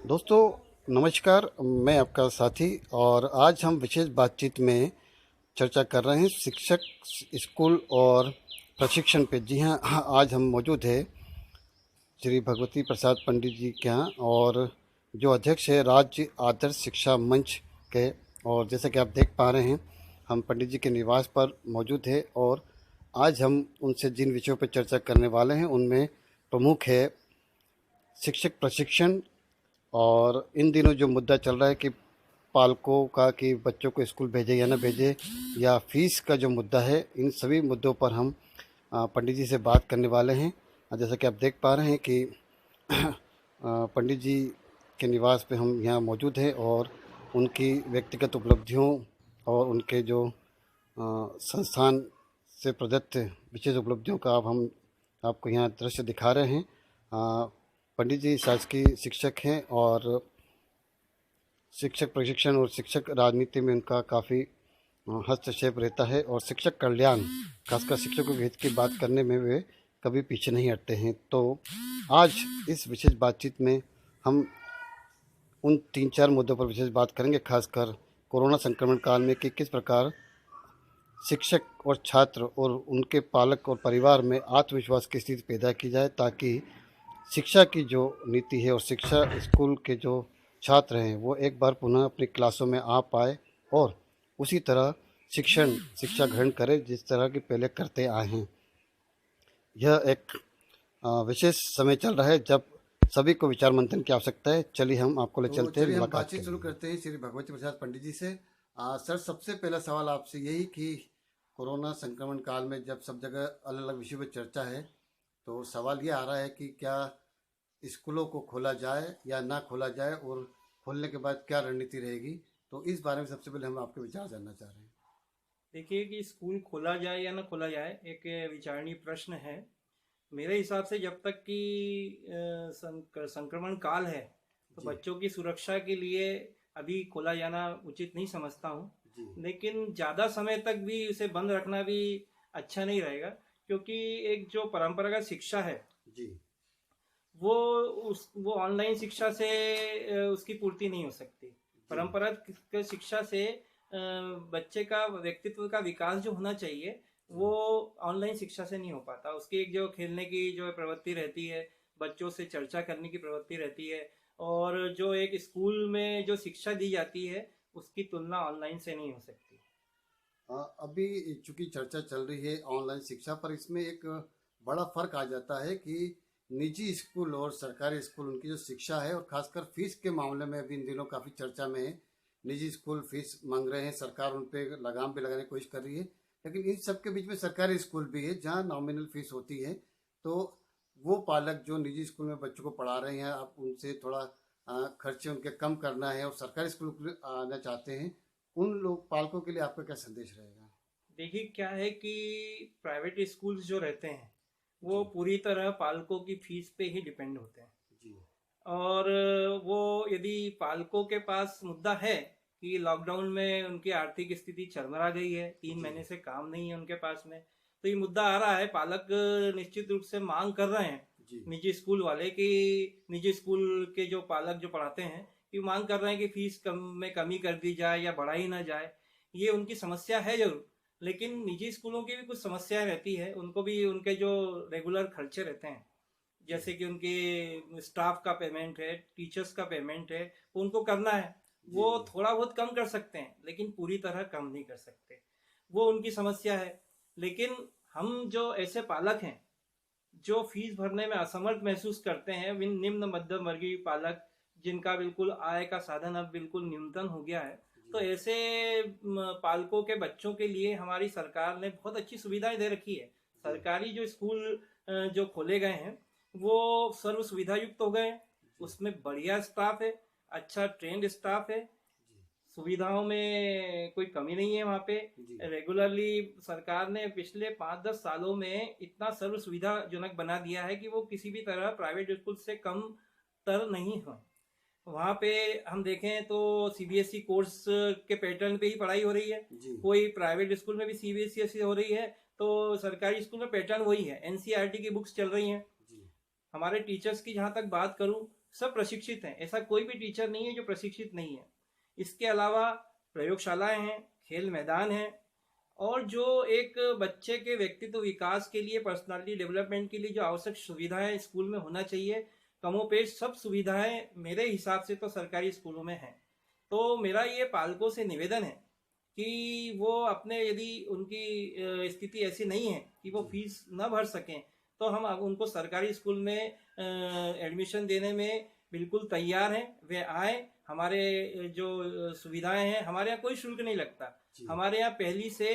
दोस्तों नमस्कार। मैं आपका साथी और आज हम विशेष बातचीत में चर्चा कर रहे हैं शिक्षक स्कूल और प्रशिक्षण पे। जी हाँ, आज हम मौजूद है श्री भगवती प्रसाद पंडित जी के यहाँ, और जो अध्यक्ष है राज्य आदर्श शिक्षा मंच के। और जैसा कि आप देख पा रहे हैं, हम पंडित जी के निवास पर मौजूद है और आज हम उनसे जिन विषयों पर चर्चा करने वाले हैं उनमें प्रमुख है शिक्षक प्रशिक्षण। और इन दिनों जो मुद्दा चल रहा है कि पालकों का कि बच्चों को स्कूल भेजे या ना भेजे, या फीस का जो मुद्दा है, इन सभी मुद्दों पर हम पंडित जी से बात करने वाले हैं। जैसा कि आप देख पा रहे हैं कि पंडित जी के निवास पे हम यहाँ मौजूद हैं और उनकी व्यक्तिगत उपलब्धियों और उनके जो संस्थान से प्रदत्त विशेष उपलब्धियों का अब हम आपको यहाँ दृश्य दिखा रहे हैं। पंडित जी शासकीय शिक्षक हैं और शिक्षक प्रशिक्षण और शिक्षक राजनीति में उनका काफ़ी हस्तक्षेप रहता है, और शिक्षक कल्याण, खासकर शिक्षकों के हित की बात करने में वे कभी पीछे नहीं हटते हैं। तो आज इस विशेष बातचीत में हम उन 3-4 मुद्दों पर विशेष बात करेंगे, खासकर कोरोना संक्रमण काल में कि किस प्रकार शिक्षक और छात्र और उनके पालक और परिवार में आत्मविश्वास की स्थिति पैदा की जाए, ताकि शिक्षा की जो नीति है और शिक्षा स्कूल के जो छात्र हैं वो एक बार पुनः अपनी क्लासों में आ पाए और उसी तरह शिक्षा ग्रहण करें जिस तरह की पहले करते आए हैं। यह एक विशेष समय चल रहा है जब सभी को विचार मंथन की आवश्यकता है। चलिए हम आपको ले चलते हैं, मुलाकात बातचीत शुरू करते हैं श्री भगवती प्रसाद पंडित जी से। सर, सबसे पहला सवाल आपसे यही कि कोरोना संक्रमण काल में जब सब जगह अलग अलग विषयों पर चर्चा है, तो सवाल ये आ रहा है कि क्या स्कूलों को खोला जाए या ना खोला जाए, और खोलने के बाद क्या रणनीति रहेगी। तो इस बारे में सबसे पहले हम आपके विचार जानना चाह रहे हैं। देखिए कि स्कूल खोला जाए या ना खोला जाए एक विचारणीय प्रश्न है। मेरे हिसाब से जब तक कि संक्रमण काल है तो बच्चों की सुरक्षा के लिए अभी खोला जाना उचित नहीं समझता हूँ। लेकिन ज़्यादा समय तक भी उसे बंद रखना भी अच्छा नहीं रहेगा, क्योंकि एक जो परंपरागत शिक्षा है जी वो ऑनलाइन शिक्षा से उसकी पूर्ति नहीं हो सकती। परंपरागत शिक्षा से बच्चे का व्यक्तित्व का विकास जो होना चाहिए वो ऑनलाइन शिक्षा से नहीं हो पाता। उसकी एक जो खेलने की जो प्रवृत्ति रहती है, बच्चों से चर्चा करने की प्रवृत्ति रहती है, और जो एक स्कूल में जो शिक्षा दी जाती है उसकी तुलना ऑनलाइन से नहीं हो सकती। अभी चूंकि चर्चा चल रही है ऑनलाइन शिक्षा पर, इसमें एक बड़ा फर्क आ जाता है कि निजी स्कूल और सरकारी स्कूल, उनकी जो शिक्षा है, और खासकर फीस के मामले में अभी इन दिनों काफ़ी चर्चा में है। निजी स्कूल फीस मांग रहे हैं, सरकार उन पर लगाम भी लगाने की कोशिश कर रही है, लेकिन इन सब के बीच में सरकारी स्कूल भी है जहाँ नॉमिनल फीस होती है। तो वो पालक जो निजी स्कूल में बच्चों को पढ़ा रहे हैं, आप उनसे थोड़ा खर्चे उनके कम करना है और सरकारी स्कूल आना चाहते हैं, उन लोग पालकों के लिए आपका क्या संदेश रहेगा। देखिए क्या है कि प्राइवेट स्कूल्स जो रहते हैं वो पूरी तरह पालकों की फीस पे ही डिपेंड होते हैं। जी और वो यदि पालकों के पास मुद्दा है कि लॉकडाउन में उनकी आर्थिक स्थिति चरमरा गई है, 3 महीने से काम नहीं है उनके पास में, तो ये मुद्दा आ रहा है, पालक निश्चित रूप से मांग कर रहे हैं निजी स्कूल वाले कि निजी स्कूल के जो पालक जो पढ़ाते हैं ये मांग कर रहे हैं कि फीस में कमी कर दी जाए या बढ़ाई ना जाए। ये उनकी समस्या है जरूर, लेकिन निजी स्कूलों की भी कुछ समस्याएं रहती है। उनको भी उनके जो रेगुलर खर्चे रहते हैं, जैसे कि उनके स्टाफ का पेमेंट है, टीचर्स का पेमेंट है, उनको करना है। वो थोड़ा बहुत कम कर सकते हैं लेकिन पूरी तरह कम नहीं कर सकते, वो उनकी समस्या है। लेकिन हम जो ऐसे पालक हैं जो फीस भरने में असमर्थ महसूस करते हैं, निम्न मध्यम वर्गीय पालक जिनका बिल्कुल आय का साधन अब बिल्कुल न्यूनतम हो गया है, तो ऐसे पालकों के बच्चों के लिए हमारी सरकार ने बहुत अच्छी सुविधाएं दे रखी है। सरकारी जो स्कूल जो खोले गए हैं वो सर्व सुविधा युक्त हो गए हैं, उसमें बढ़िया स्टाफ है, अच्छा ट्रेंड स्टाफ है, सुविधाओं में कोई कमी नहीं है। वहाँ पे रेगुलरली सरकार ने पिछले 5-10 सालों में इतना सर्व सुविधाजनक बना दिया है कि वो किसी भी तरह प्राइवेट स्कूल से कम तर नहीं है। वहाँ पे हम देखें तो सीबीएसई कोर्स के पैटर्न पे ही पढ़ाई हो रही है। कोई प्राइवेट स्कूल में भी सीबीएसई हो रही है, तो सरकारी स्कूल में पैटर्न वही है, एनसीईआरटी की बुक्स चल रही हैं। हमारे टीचर्स की जहाँ तक बात करूँ सब प्रशिक्षित हैं, ऐसा कोई भी टीचर नहीं है जो प्रशिक्षित नहीं है। इसके अलावा प्रयोगशालाएं हैं, खेल मैदान हैं, और जो एक बच्चे के व्यक्तित्व विकास के लिए, पर्सनालिटी डेवलपमेंट के लिए जो आवश्यक सुविधाएं स्कूल में होना चाहिए, कमोपेश सब सुविधाएं मेरे हिसाब से तो सरकारी स्कूलों में हैं। तो मेरा ये पालकों से निवेदन है कि वो अपने, यदि उनकी स्थिति ऐसी नहीं है कि वो फीस न भर सकें, तो हम अब उनको सरकारी स्कूल में एडमिशन देने में बिल्कुल तैयार हैं। वे आए, हमारे जो सुविधाएं हैं, हमारे यहाँ कोई शुल्क नहीं लगता। हमारे यहाँ पहली से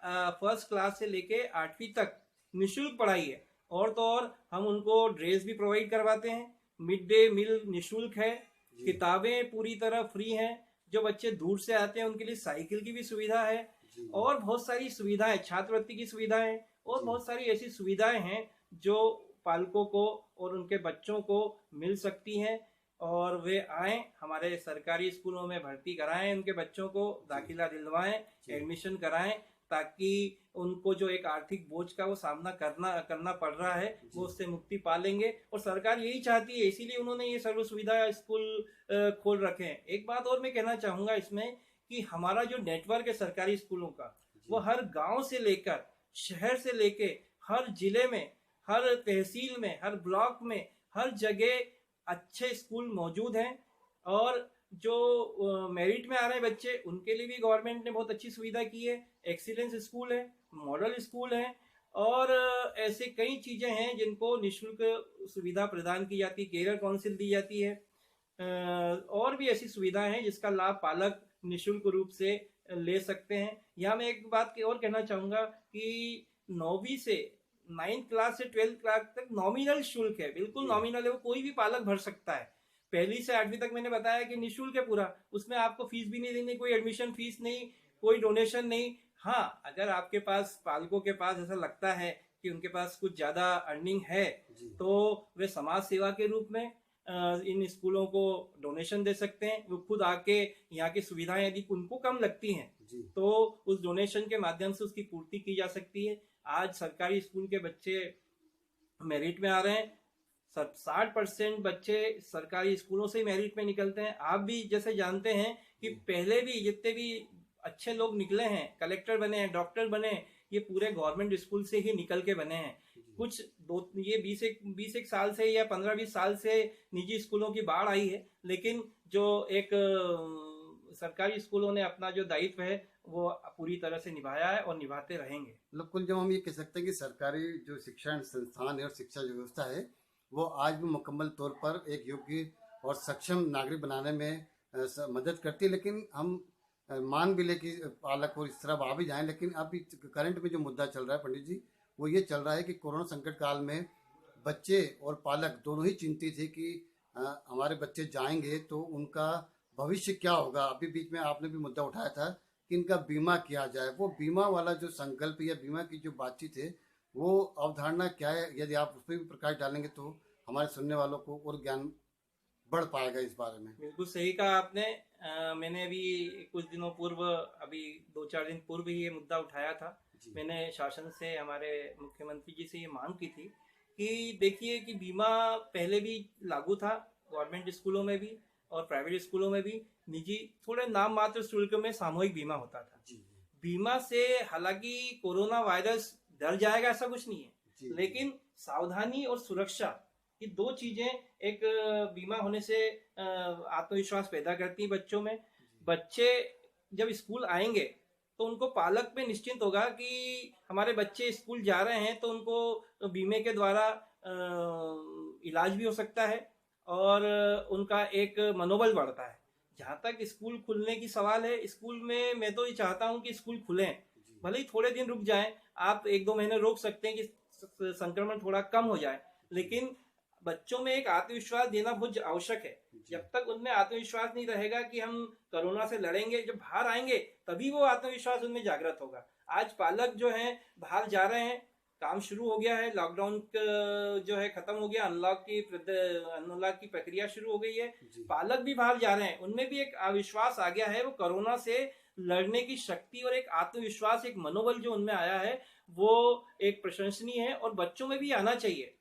फर्स्ट क्लास से लेके 8वीं तक निःशुल्क पढ़ाई है। और तो और हम उनको ड्रेस भी प्रोवाइड करवाते हैं, मिड डे मील निःशुल्क है, किताबें पूरी तरह फ्री हैं। जो बच्चे दूर से आते हैं उनके लिए साइकिल की भी सुविधा है, और बहुत सारी सुविधाएं, छात्रवृत्ति की सुविधाएं, और बहुत सारी ऐसी सुविधाएं हैं जो पालकों को और उनके बच्चों को मिल सकती हैं। और वे आए, हमारे सरकारी स्कूलों में भर्ती कराएं, उनके बच्चों को दाखिला दिलवाएं, एडमिशन कराएं, ताकि उनको जो एक आर्थिक बोझ का वो सामना करना पड़ रहा है, वो उससे मुक्ति पा लेंगे। और सरकार यही चाहती है, इसीलिए उन्होंने ये सर्व सुविधा स्कूल खोल रखे हैं। एक बात और मैं कहना चाहूंगा इसमें, कि हमारा जो नेटवर्क है सरकारी स्कूलों का, वो हर गांव से लेकर शहर से लेके हर जिले में, हर तहसील में, हर ब्लॉक में, हर जगह अच्छे स्कूल मौजूद हैं। और जो मेरिट में आ रहे हैं बच्चे, उनके लिए भी गवर्नमेंट ने बहुत अच्छी सुविधा की है। एक्सीलेंस स्कूल है, मॉडल स्कूल है, और ऐसे कई चीजें हैं जिनको निःशुल्क सुविधा प्रदान की जाती है, कैरियर काउंसिल दी जाती है, और भी ऐसी सुविधाएं हैं जिसका लाभ पालक निःशुल्क रूप से ले सकते हैं। यहाँ मैं एक बात और कहना चाहूंगा कि 9वीं से 9th क्लास से 12th क्लास तक नॉमिनल शुल्क है, बिल्कुल नॉमिनल है, वो कोई भी पालक भर सकता है। पहली से 8वीं तक मैंने बताया कि निःशुल्क है पूरा, उसमें आपको फीस भी नहीं देनी, कोई एडमिशन फीस नहीं, कोई डोनेशन नहीं। हाँ, अगर आपके पास, पालकों के पास ऐसा लगता है कि उनके पास कुछ ज्यादा अर्निंग है, तो वे समाज सेवा के रूप में इन स्कूलों को डोनेशन दे सकते हैं। वो खुद आके यहाँ की सुविधाएं यदि उनको कम लगती हैं, तो उस डोनेशन के माध्यम से उसकी पूर्ति की जा सकती है। आज सरकारी स्कूल के बच्चे मेरिट में आ रहे हैं, 60% बच्चे सरकारी स्कूलों से मेरिट में निकलते हैं। आप भी जैसे जानते हैं कि पहले भी जितने भी अच्छे लोग निकले हैं, कलेक्टर बने हैं, डॉक्टर बने, ये पूरे गवर्नमेंट स्कूल से ही निकल के बने हैं। कुछ ये 20 साल से या 15-20 साल से निजी स्कूलों की बाढ़ आई है, लेकिन जो एक सरकारी स्कूलों ने अपना जो दायित्व है वो पूरी तरह से निभाया है और निभाते रहेंगे। मतलब कुल जो हम ये कह सकते हैं कि सरकारी जो शिक्षण संस्थान है और शिक्षा जो व्यवस्था है, वो आज भी मुकम्मल तौर पर एक योग्य और सक्षम नागरिक बनाने में मदद करती है। लेकिन हम मान भी ले कि पालक और इस तरह आ भी जाएं, लेकिन अभी करंट में जो मुद्दा चल रहा है पंडित जी, वो ये चल रहा है कि कोरोना संकट काल में बच्चे और पालक दोनों ही चिंतित थे कि हमारे बच्चे जाएंगे तो उनका भविष्य क्या होगा। अभी बीच में आपने भी मुद्दा उठाया था कि इनका बीमा किया जाए। वो बीमा वाला जो संकल्प या बीमा की जो बातचीत है, वो अवधारणा क्या है? यदि आप उस पर भी प्रकाश डालेंगे तो हमारे सुनने वालों को और ज्ञान बढ़ पाएगा इस बारे में। बिल्कुल सही कहा आपने। मैंने अभी कुछ दिनों पूर्व, अभी 2-4 दिन पूर्व ही ये मुद्दा उठाया था। मैंने शासन से, हमारे मुख्यमंत्री जी से ये मांग की थी कि देखिए कि बीमा पहले भी लागू था गवर्नमेंट स्कूलों में भी और प्राइवेट स्कूलों में भी। निजी थोड़े नाम मात्र शुल्क में सामूहिक बीमा होता था। बीमा से हालांकि कोरोना वायरस डर जाएगा ऐसा कुछ नहीं है, लेकिन सावधानी और सुरक्षा, ये 2 चीजें एक बीमा होने से आत्मविश्वास पैदा करती है बच्चों में। बच्चे जब स्कूल आएंगे तो उनको पालक पे निश्चिंत होगा कि हमारे बच्चे स्कूल जा रहे हैं, तो उनको बीमे के द्वारा इलाज भी हो सकता है और उनका एक मनोबल बढ़ता है। जहाँ तक स्कूल खुलने की सवाल है, स्कूल में मैं तो ये चाहता हूँ कि स्कूल खुलें, भले ही थोड़े दिन रुक जाएं, आप 1-2 महीने रोक सकते हैं कि संक्रमण थोड़ा कम हो जाए, लेकिन बच्चों में एक आत्मविश्वास देना बहुत आवश्यक है। जब तक उनमें आत्मविश्वास नहीं रहेगा कि हम कोरोना से लड़ेंगे, जब बाहर आएंगे तभी वो आत्मविश्वास उनमें जागृत होगा। आज पालक जो हैं बाहर जा रहे हैं, काम शुरू हो गया है, लॉकडाउन जो है खत्म हो गया, अनलॉक की प्रक्रिया शुरू हो गई है, पालक भी बाहर जा रहे हैं, उनमें भी एक अविश्वास आ गया है। वो कोरोना से लड़ने की शक्ति और एक आत्मविश्वास, एक मनोबल जो उनमें आया है, वो एक प्रशंसनीय है और बच्चों में भी आना चाहिए।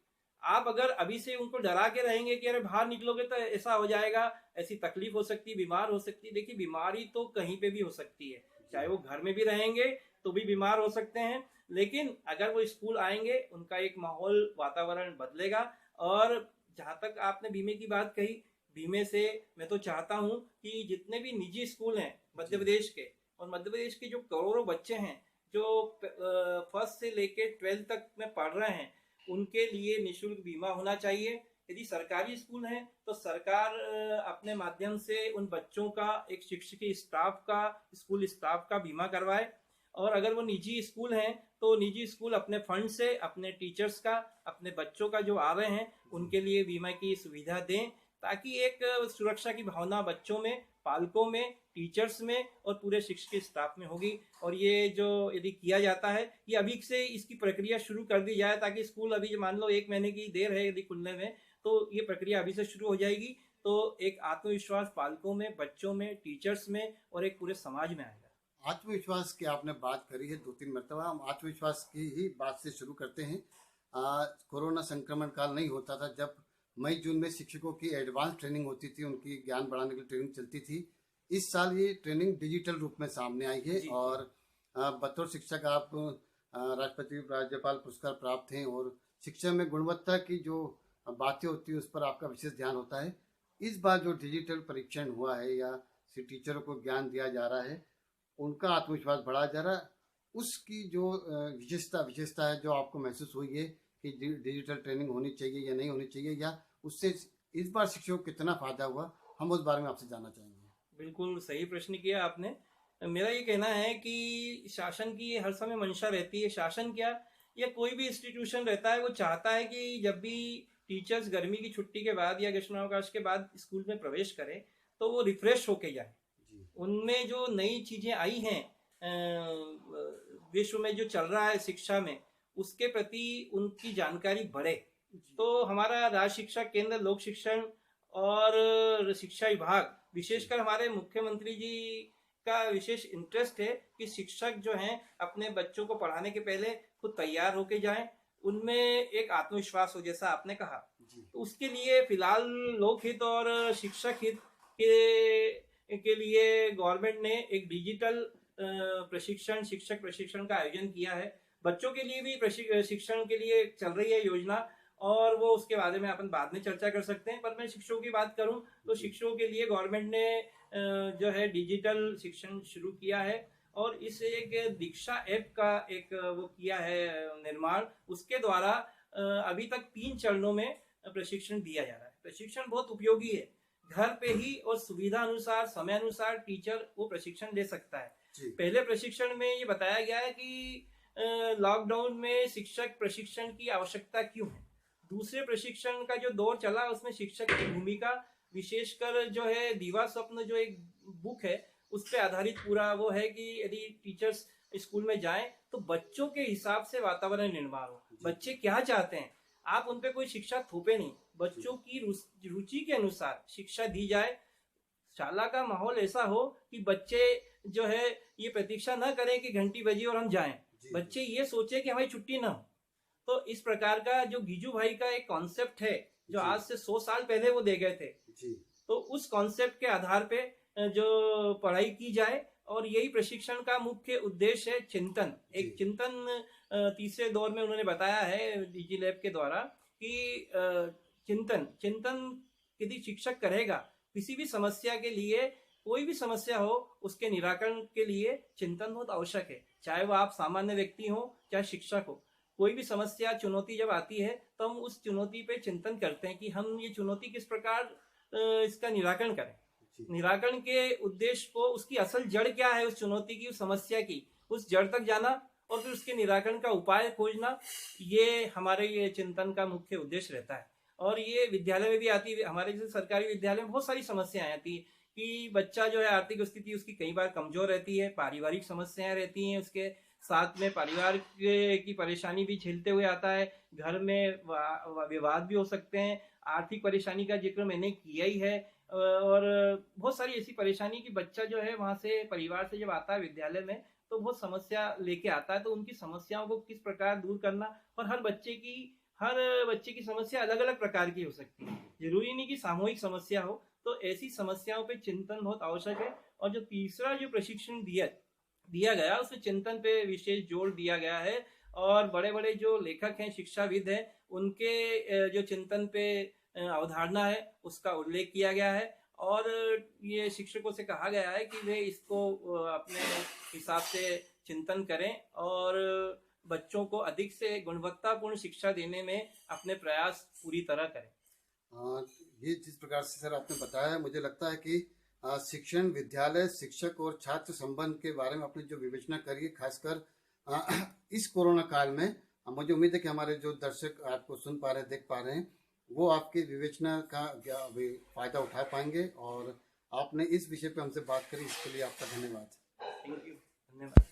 आप अगर अभी से उनको डरा के रहेंगे कि अरे बाहर निकलोगे तो ऐसा हो जाएगा, ऐसी तकलीफ हो सकती है, बीमार हो सकती है। देखिए बीमारी तो कहीं पे भी हो सकती है, चाहे वो घर में भी रहेंगे तो भी बीमार हो सकते हैं, लेकिन अगर वो स्कूल आएंगे उनका एक माहौल वातावरण बदलेगा। और जहां तक आपने बीमे की बात कही, बीमे से मैं तो चाहता हूं कि जितने भी निजी स्कूल हैं मध्य प्रदेश के, और मध्य प्रदेश के जो करोड़ों बच्चे हैं जो फर्स्ट से लेके 12th तक में पढ़ रहे हैं, उनके लिए निःशुल्क बीमा होना चाहिए। यदि सरकारी स्कूल हैं तो सरकार अपने माध्यम से उन बच्चों का, एक शिक्षकी स्टाफ का, स्कूल स्टाफ का बीमा करवाए। और अगर वो निजी स्कूल हैं तो निजी स्कूल अपने फंड से अपने टीचर्स का, अपने बच्चों का जो आ रहे हैं उनके लिए बीमा की सुविधा दें, ताकि एक सुरक्षा की भावना बच्चों में, पालकों में, टीचर्स में और पूरे शिक्षक स्टाफ में होगी। और ये जो यदि किया जाता है, ये अभी से इसकी प्रक्रिया शुरू कर दी जाए, ताकि स्कूल अभी मान लो 1 महीने की देर है यदि खुलने में, तो ये प्रक्रिया अभी से शुरू हो जाएगी, तो एक आत्मविश्वास पालकों में, बच्चों में, टीचर्स में और एक पूरे समाज में आएगा। आत्मविश्वास की आपने बात करी है 2-3 मरतबा, हम आत्मविश्वास की ही बात से शुरू करते हैं। कोरोना संक्रमण काल नहीं होता था जब मई जून में शिक्षकों की एडवांस ट्रेनिंग होती थी, उनकी ज्ञान बढ़ाने की ट्रेनिंग चलती थी। इस साल ये ट्रेनिंग डिजिटल रूप में सामने आई है और बतौर शिक्षक आप राष्ट्रपति राज्यपाल पुरस्कार प्राप्त हैं और शिक्षा में गुणवत्ता की जो बातें होती है उस पर आपका विशेष ध्यान होता है। इस बार जो डिजिटल परीक्षण हुआ है या टीचरों को ज्ञान दिया जा रहा है, उनका आत्मविश्वास बढ़ाया जा रहा है, उसकी जो विशेषता है जो आपको महसूस हुई है कि डिजिटल ट्रेनिंग होनी चाहिए या नहीं होनी चाहिए, या उससे इस बार शिक्षकों को कितना फायदा हुआ, हम उस बारे में आपसे जानना चाहेंगे। बिल्कुल सही प्रश्न किया आपने। मेरा ये कहना है कि शासन की हर समय मंशा रहती है, शासन क्या या कोई भी इंस्टीट्यूशन रहता है, वो चाहता है कि जब भी टीचर्स गर्मी की छुट्टी के बाद या ग्रीष्मावकाश के बाद स्कूल में प्रवेश करें तो वो रिफ्रेश होके जाए। उनमें जो नई चीजें आई हैं, विश्व में जो चल रहा है शिक्षा में, उसके प्रति उनकी जानकारी बढ़े। तो हमारा राज्य शिक्षा केंद्र, लोक शिक्षण और शिक्षा विभाग, विशेषकर हमारे मुख्यमंत्री जी का विशेष इंटरेस्ट है कि शिक्षक जो हैं अपने बच्चों को पढ़ाने के पहले खुद तैयार होके जाएं, उनमें एक आत्मविश्वास हो, जैसा आपने कहा। तो उसके लिए फिलहाल लोकहित और शिक्षक हित के लिए गवर्नमेंट ने एक डिजिटल प्रशिक्षण, शिक्षक प्रशिक्षण का आयोजन किया है। बच्चों के लिए भी शिक्षण के लिए चल रही है योजना, और वो उसके बारे में अपन बाद में चर्चा कर सकते हैं। पर मैं शिक्षकों की बात करूं तो शिक्षकों के लिए गवर्नमेंट ने जो है डिजिटल शिक्षण शुरू किया है, और इस एक दीक्षा ऐप का एक वो किया है निर्माण। उसके द्वारा अभी तक 3 चरणों में प्रशिक्षण दिया जा रहा है। प्रशिक्षण बहुत उपयोगी है, घर पे ही और सुविधा अनुसार, समय अनुसार टीचर वो प्रशिक्षण ले सकता है। पहले प्रशिक्षण में ये बताया गया है कि लॉकडाउन में शिक्षक प्रशिक्षण की आवश्यकता क्यों है। दूसरे प्रशिक्षण का जो दौर चला उसमें शिक्षक की भूमिका, विशेषकर जो है दीवा स्वप्न जो एक बुक है उस पर आधारित पूरा वो है कि यदि टीचर्स स्कूल में जाएं तो बच्चों के हिसाब से वातावरण निर्माण हो। बच्चे क्या चाहते हैं, आप उन पे कोई शिक्षा थोपे नहीं, बच्चों की रुचि के अनुसार शिक्षा दी जाए। शाला का माहौल ऐसा हो कि बच्चे जो है ये प्रतीक्षा न करें कि घंटी बजी और हम जाएं, बच्चे ये सोचे कि हमारी छुट्टी ना हो। तो इस प्रकार का जो गीजू भाई का एक कॉन्सेप्ट है जो आज से 100 साल पहले वो दे गए थे, तो उस कॉन्सेप्ट के आधार पे जो पढ़ाई की जाए, और यही प्रशिक्षण का मुख्य उद्देश्य है। चिंतन, एक चिंतन तीसरे दौर में उन्होंने बताया है डिजी लैब के द्वारा कि चिंतन यदि शिक्षक करेगा किसी भी समस्या के लिए, कोई भी समस्या हो उसके निराकरण के लिए चिंतन बहुत आवश्यक है। चाहे वो आप सामान्य व्यक्ति हो चाहे शिक्षक हो, कोई भी समस्या, चुनौती जब आती है तो हम उस चुनौती पे चिंतन करते हैं कि हम ये चुनौती किस प्रकार इसका निराकरण करें। निराकरण के उद्देश्य को, उसकी असल जड़ क्या है उस चुनौती की, उस समस्या की, उस जड़ तक जाना और फिर उसके निराकरण का उपाय खोजना, ये हमारे ये चिंतन का मुख्य उद्देश्य रहता है। और ये विद्यालय में भी आती है। हमारे जैसे सरकारी विद्यालय में बहुत सारी समस्याएं आती है कि बच्चा जो है आर्थिक स्थिति उसकी कई बार कमजोर रहती है, पारिवारिक समस्याएं रहती हैं, उसके साथ में परिवार की परेशानी भी झेलते हुए आता है, घर में विवाद भी हो सकते हैं, आर्थिक परेशानी का जिक्र मैंने किया ही है, और बहुत सारी ऐसी परेशानी कि बच्चा जो है वहां से, परिवार से जब आता है विद्यालय में तो बहुत समस्या लेके आता है। तो उनकी समस्याओं को किस प्रकार दूर करना, और हर बच्चे की हर बच्चे की समस्या अलग अलग प्रकार की हो सकती है, जरूरी नहीं कि सामूहिक समस्या हो। तो ऐसी समस्याओं पे चिंतन बहुत आवश्यक है। और जो तीसरा जो प्रशिक्षण दिया दिया गया उसमें चिंतन पे विशेष जोर दिया गया है। और बड़े बड़े जो लेखक हैं, शिक्षाविद हैं, उनके जो चिंतन पे अवधारणा है उसका उल्लेख किया गया है। और ये शिक्षकों से कहा गया है कि वे इसको अपने हिसाब से चिंतन करें और बच्चों को अधिक से गुणवत्तापूर्ण शिक्षा देने में अपने प्रयास पूरी तरह करें। अ, ये जिस प्रकार से सर आपने बताया, मुझे लगता है कि शिक्षण, विद्यालय, शिक्षक और छात्र संबंध के बारे में आपने जो विवेचना करी है, खासकर अ, इस कोरोना काल में, मुझे उम्मीद है कि हमारे जो दर्शक आपको सुन पा रहे हैं, देख पा रहे हैं, वो आपकी विवेचना का फायदा उठा पाएंगे। और आपने इस विषय पे हमसे बात करी, इसके लिए आपका धन्यवाद। थैंक यू, धन्यवाद।